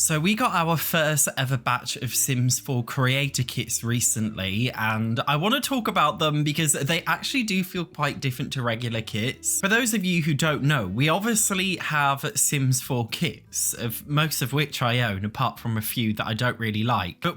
So we got our first ever batch of Sims 4 creator kits recently, and I want to talk about them because they actually do feel quite different to regular kits. For those of you who don't know, we obviously have Sims 4 kits, of most of which I own, apart from a few that I don't really like. But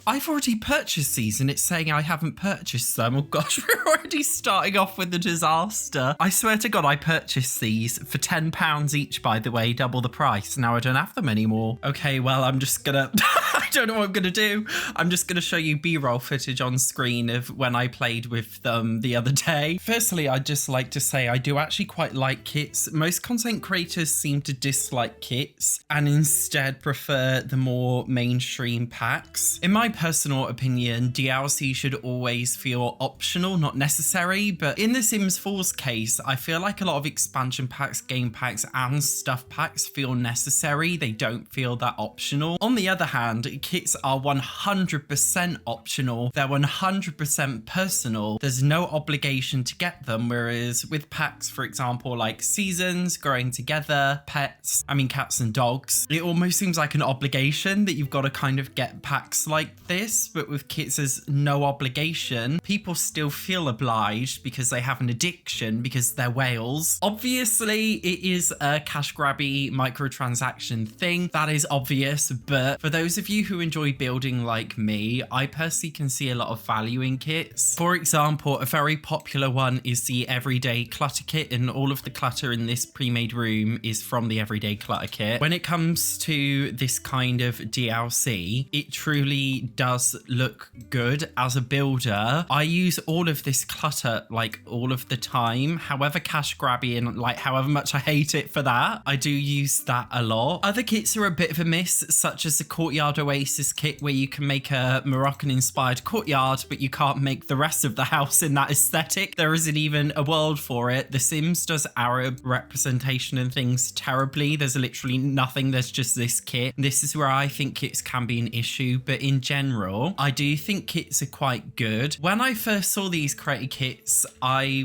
I've already purchased these and it's saying I haven't purchased them. Oh gosh, we're already starting off with the disaster. I swear to God, I purchased these for £10 each, by the way, double the price. Now I don't have them anymore. Okay, well, I'm just gonna, I don't know what I'm gonna do. I'm just gonna show you B-roll footage on screen of when I played with them the other day. Firstly, I'd just like to say I do actually quite like kits. Most content creators seem to dislike kits and instead prefer the more mainstream packs. In my personal opinion, DLC should always feel optional, not necessary, but in The Sims 4's case, I feel like a lot of expansion packs, game packs, and stuff packs feel necessary. They don't feel that optional. On the other hand, kits are 100% optional. They're 100% personal. There's no obligation to get them, whereas with packs, for example, like seasons, growing together, pets, cats and dogs, it almost seems like an obligation that you've got to kind of get packs like this. But with kits, there's no obligation. People still feel obliged because they have an addiction, because they're whales. Obviously, it is a cash grabby microtransaction thing. That is obvious, but for those of you who enjoy building like me, I personally can see a lot of value in kits. For example, a very popular one is the Everyday Clutter Kit, and all of the clutter in this pre-made room is from the Everyday Clutter Kit. When it comes to this kind of DLC, it truly does look good as a builder. I use all of this clutter like all of the time, however cash grabby and like however much I hate it for that, I do use that a lot. Other kits are a bit of a miss, such as the Courtyard Oasis kit, where you can make a Moroccan inspired courtyard, but you can't make the rest of the house in that aesthetic. There isn't even a world for it. The Sims does Arab representation and things terribly. There's literally nothing. There's just this kit. This is where I think kits can be an issue, but in general, I do think kits are quite good. When I first saw these creator kits, I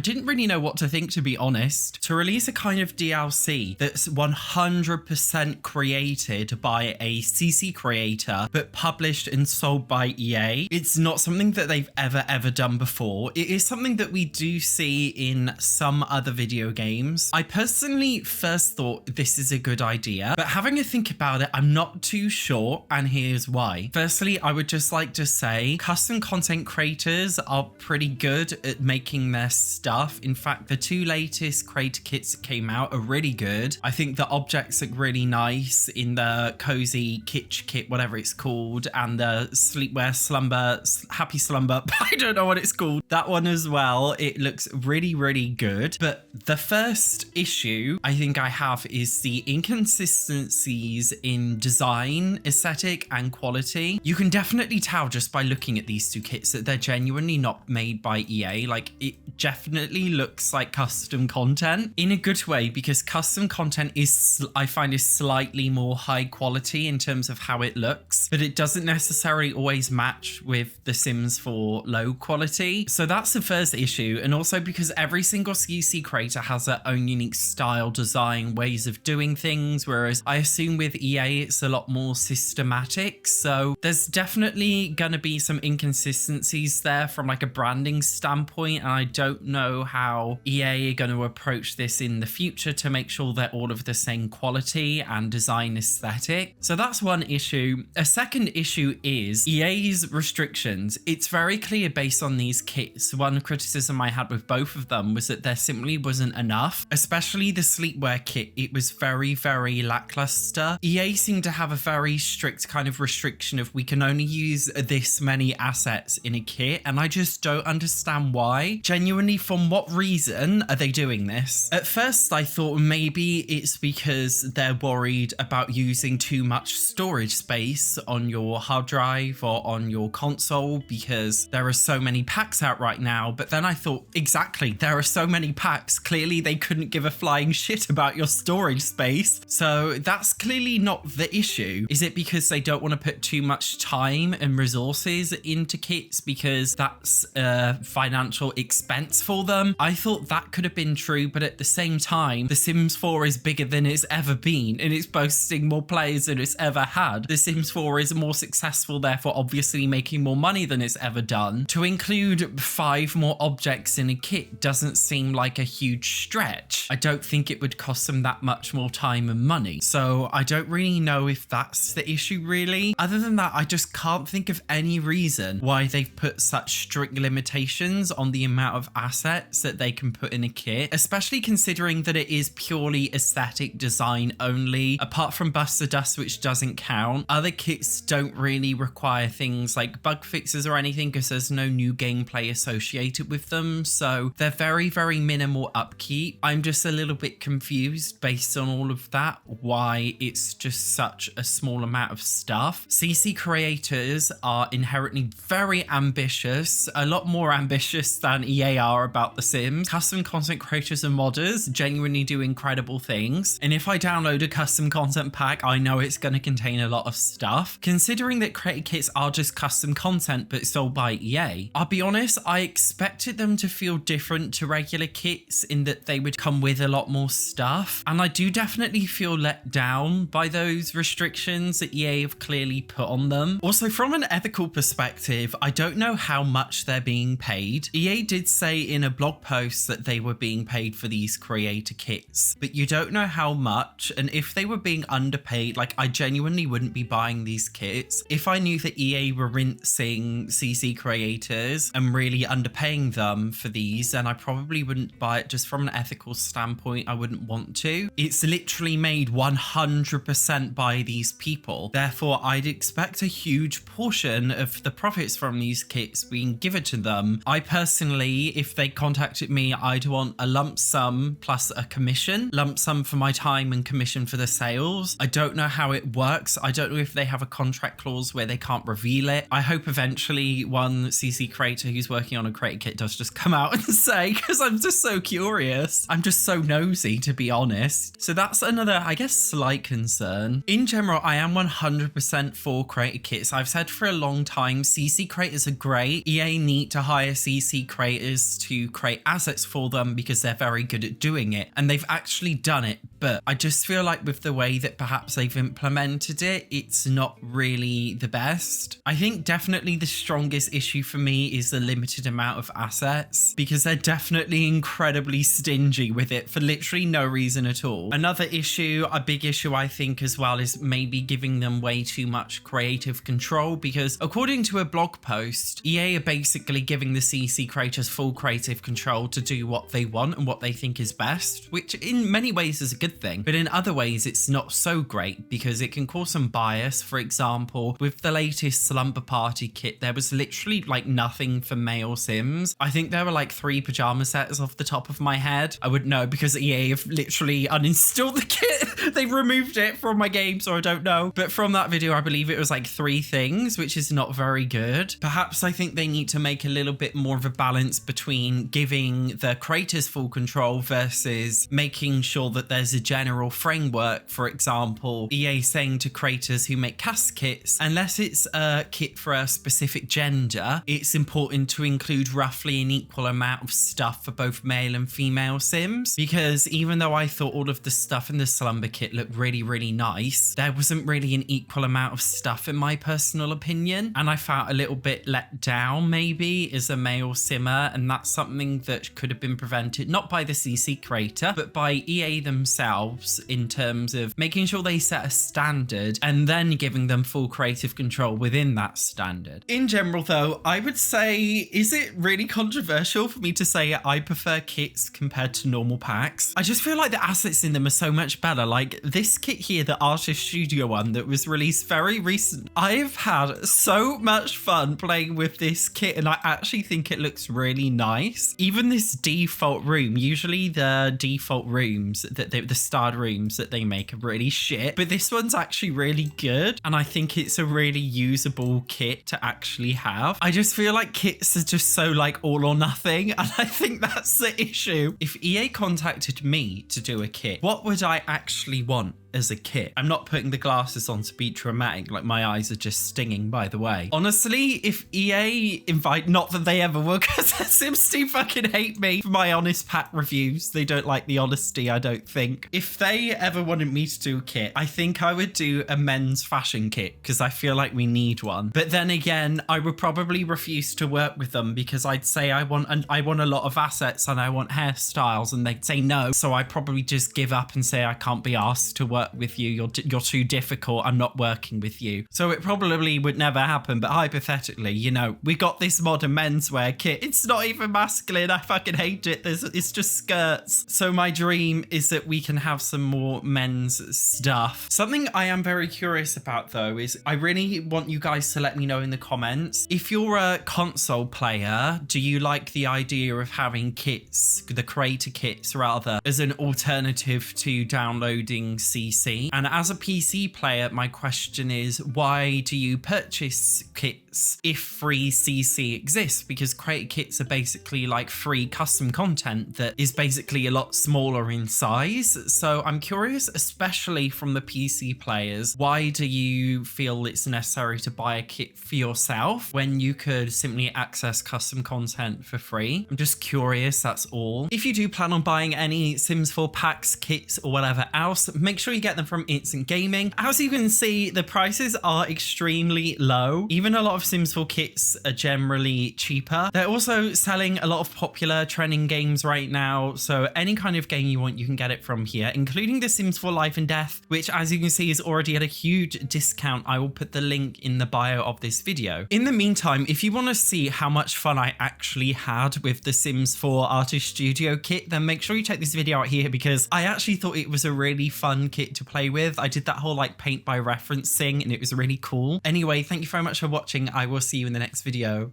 didn't really know what to think, to be honest. To release a kind of DLC that's 100% created by a CC creator, but published and sold by EA, it's not something that they've ever done before. It is something that we do see in some other video games. I personally first thought this is a good idea, but having a think about it, I'm not too sure, and here's why. Firstly, I would just like to say custom content creators are pretty good at making their stuff. In fact, the two latest creator kits that came out are really good. I think the objects look really nice in the cozy kitsch kit, whatever it's called, and the sleepwear slumber, happy slumber, I don't know what it's called, that one as well. It looks really good. But the first issue I think I have is the inconsistencies in design, aesthetic, and quality. You can definitely tell just by looking at these two kits that they're genuinely not made by EA. Like, it definitely looks like custom content in a good way, because custom content is, I find, is slightly more high quality in terms of how it looks, but it doesn't necessarily always match with The Sims 4 low quality. So that's the first issue. And also because every single CC creator has their own unique style, design, ways of doing things, whereas I assume with EA it's a lot more systematic. So there's definitely gonna be some inconsistencies there from like a branding standpoint, and I don't know how EA are going to approach this in the future to make sure they're all of the same quality and design aesthetic. So that's one issue. A second issue is EA's restrictions. It's very clear based on these kits. One criticism I had with both of them was that there simply wasn't enough, especially the sleepwear kit. It was very lackluster. EA seemed to have a very strict kind of restriction of we can only use this many assets in a kit, and I just don't understand why. Genuinely, from what reason are they doing this? At first I thought maybe it's because they're worried about using too much storage storage space on your hard drive or on your console because there are so many packs out right now. But then I thought, exactly, there are so many packs. Clearly they couldn't give a flying shit about your storage space. So that's clearly not the issue. Is it because they don't want to put too much time and resources into kits because that's a financial expense for them? I thought that could have been true, but at the same time, The Sims 4 is bigger than it's ever been and it's boasting more players than it's ever had. The Sims 4 is more successful, therefore obviously making more money than it's ever done. To include 5 more objects in a kit doesn't seem like a huge stretch. I don't think it would cost them that much more time and money. So I don't really know if that's the issue really. Other than that, I just can't think of any reason why they've put such strict limitations on the amount of assets that they can put in a kit, especially considering that it is purely aesthetic design only. Apart from Buster Dust, which doesn't count, other kits don't really require things like bug fixes or anything because there's no new gameplay associated with them. So they're very, very minimal upkeep. I'm just a little bit confused based on all of that, why it's just such a small amount of stuff. CC creators are inherently very ambitious, a lot more ambitious than EA are about The Sims. Custom content creators and modders genuinely do incredible things. And if I download a custom content pack, I know it's going to contain a lot of stuff. Considering that creator kits are just custom content but sold by EA, I'll be honest, I expected them to feel different to regular kits in that they would come with a lot more stuff. And I do definitely feel let down by those restrictions that EA have clearly put on them. Also, from an ethical perspective, I don't know how much they're being paid. EA did say in a blog post that they were being paid for these creator kits, but you don't know how much. And if they were being underpaid, like, I genuinely wouldn't be buying these kits. If I knew that EA were rinsing CC creators and really underpaying them for these, then I probably wouldn't buy it. Just from an ethical standpoint, I wouldn't want to. It's literally made 100% by these people. Therefore, I'd expect a huge portion of the profits from these kits being given to them. I personally, if they contacted me, I'd want a lump sum plus a commission. Lump sum for my time and commission for the sales. I don't know how it works. I don't know if they have a contract clause where they can't reveal it. I hope eventually one CC creator who's working on a creator kit does just come out and say, because I'm just so curious. I'm just so nosy, to be honest. So that's another, I guess, slight concern. In general, I am 100% for creator kits. I've said for a long time, CC creators are great. EA need to hire CC creators to create assets for them because they're very good at doing it. And they've actually done it. But I just feel like with the way that perhaps they've implemented it, it's not really the best. I think definitely the strongest issue for me is the limited amount of assets, because they're definitely incredibly stingy with it for literally no reason at all. Another issue, a big issue I think as well, is maybe giving them way too much creative control, because according to a blog post, EA are basically giving the CC creators full creative control to do what they want and what they think is best, which in many ways is a good thing, but in other ways it's not so great because it can cause some bias. For example, with the latest Slumber Party kit, there was literally like nothing for male Sims. I think there were like 3 pajama sets off the top of my head. I wouldn't know because EA have literally uninstalled the kit. They've removed it from my game, so I don't know. But from that video, I believe it was like 3 things, which is not very good. Perhaps I think they need to make a little bit more of a balance between giving the creators full control versus making sure that there's a general framework. For example, EA saying to creators who make cast kits, unless it's a kit for a specific gender, it's important to include roughly an equal amount of stuff for both male and female Sims. Because even though I thought all of the stuff in the Slumber kit looked really, really nice, there wasn't really an equal amount of stuff in my personal opinion. And I felt a little bit let down maybe as a male Simmer, and that's something that could have been prevented, not by the CC creator, but by EA themselves, in terms of making sure they set a standard and then giving them full creative control within that standard. In general though, I would say, is it really controversial for me to say I prefer kits compared to normal packs? I just feel like the assets in them are so much better. Like this kit here, the Artist Studio one that was released very recent, I've had so much fun playing with this kit and I actually think it looks really nice. Even this default room, usually the default rooms that the starred rooms that they make are really shit, but this one's actually really really good. And I think it's a really usable kit to actually have. I just feel like kits are just so like all or nothing. And I think that's the issue. If EA contacted me to do a kit, what would I actually want as a kit? I'm not putting the glasses on to be dramatic, like my eyes are just stinging, by the way. Honestly, if EA invite, not that they ever will, because Sims do fucking hate me for my honest pack reviews. They don't like the honesty, I don't think. If they ever wanted me to do a kit, I think I would do a men's fashion kit because I feel like we need one. But then again, I would probably refuse to work with them because I'd say I want a lot of assets and I want hairstyles, and they'd say no. So I'd probably just give up and say I can't be asked to work with you. You're too difficult. I'm not working with you. So it probably would never happen. But hypothetically, you know, we got this modern menswear kit. It's not even masculine. I fucking hate it. It's just skirts. So my dream is that we can have some more men's stuff. Something I am very curious about though is I really want you guys to let me know in the comments. If you're a console player, do you like the idea of having kits, the creator kits rather, as an alternative to downloading CC? And as a PC player, my question is, why do you purchase kits if free CC exists? Because creator kits are basically like free custom content that is basically a lot smaller in size. So I'm curious, especially from the PC players, why do you feel it's necessary to buy a kit for yourself when you could simply access custom content for free? I'm just curious, that's all. If you do plan on buying any Sims 4 packs, kits, or whatever else, make sure you get them from Instant Gaming. As you can see, the prices are extremely low. Even a lot of Sims 4 kits are generally cheaper. They're also selling a lot of popular trending games right now. So any kind of game you want, you can get it from here, including The Sims 4 Life and Death, which as you can see is already at a huge discount. I will put the link in the bio of this video. In the meantime, if you want to see how much fun I actually had with the Sims 4 Artist Studio kit, then make sure you check this video out here because I actually thought it was a really fun kit to play with. I did that whole like paint by reference thing and it was really cool. Anyway, thank you very much for watching. I will see you in the next video.